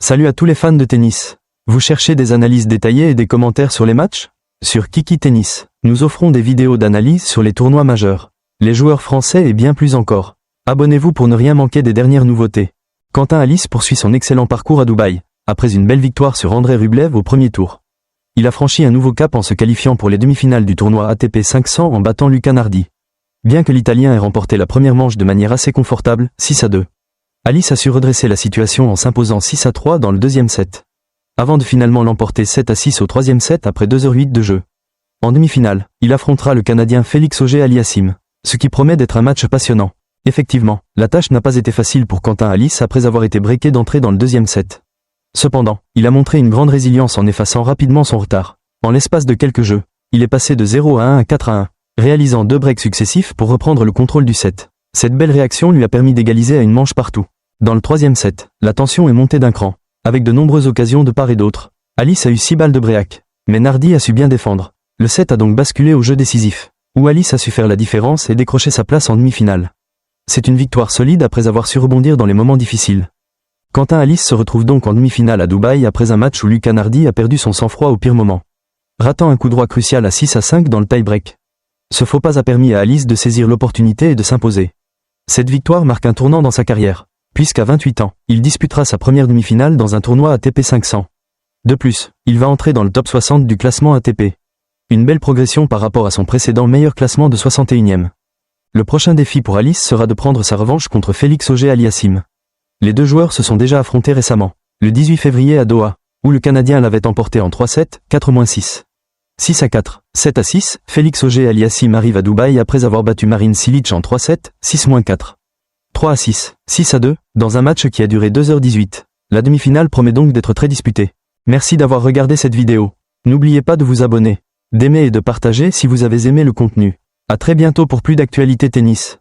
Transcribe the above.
Salut à tous les fans de tennis. Vous cherchez des analyses détaillées et des commentaires sur les matchs? Sur Kiki Tennis, nous offrons des vidéos d'analyse sur les tournois majeurs, les joueurs français et bien plus encore. Abonnez-vous pour ne rien manquer des dernières nouveautés. Quentin Halys poursuit son excellent parcours à Dubaï, après une belle victoire sur Andrei Rublev au premier tour. Il a franchi un nouveau cap en se qualifiant pour les demi-finales du tournoi ATP 500 en battant Luca Nardi. Bien que l'Italien ait remporté la première manche de manière assez confortable, 6-2. Halys a su redresser la situation en s'imposant 6-3 dans le deuxième set, avant de finalement l'emporter 7-6 au troisième set après 2h08 de jeu. En demi-finale, il affrontera le Canadien Félix Auger-Aliassime, ce qui promet d'être un match passionnant. Effectivement, la tâche n'a pas été facile pour Quentin Halys après avoir été breaké d'entrée dans le deuxième set. Cependant, il a montré une grande résilience en effaçant rapidement son retard. En l'espace de quelques jeux, il est passé de 0-1 à 4-1, réalisant 2 breaks successifs pour reprendre le contrôle du set. Cette belle réaction lui a permis d'égaliser à une manche partout. Dans le troisième set, la tension est montée d'un cran, avec de nombreuses occasions de part et d'autre. Halys a eu 6 balles de break, mais Nardi a su bien défendre. Le set a donc basculé au jeu décisif, où Halys a su faire la différence et décrocher sa place en demi-finale. C'est une victoire solide après avoir su rebondir dans les moments difficiles. Quentin Halys se retrouve donc en demi-finale à Dubaï après un match où Luca Nardi a perdu son sang-froid au pire moment, ratant un coup droit crucial à 6-5 dans le tie-break. Ce faux pas a permis à Halys de saisir l'opportunité et de s'imposer. Cette victoire marque un tournant dans sa carrière, puisqu'à 28 ans, il disputera sa première demi-finale dans un tournoi ATP 500. De plus, il va entrer dans le top 60 du classement ATP. Une belle progression par rapport à son précédent meilleur classement de 61e. Le prochain défi pour Halys sera de prendre sa revanche contre Félix Auger-Aliassime. Les deux joueurs se sont déjà affrontés récemment, le 18 février à Doha, où le Canadien l'avait emporté en 3-7, 4-6. 6-4, 7-6, Félix Auger-Aliassime arrive à Dubaï après avoir battu Marin Cilic en 3-7, 6-4. 3-6, 6-2, dans un match qui a duré 2h18. La demi-finale promet donc d'être très disputée. Merci d'avoir regardé cette vidéo. N'oubliez pas de vous abonner, d'aimer et de partager si vous avez aimé le contenu. À très bientôt pour plus d'actualités tennis.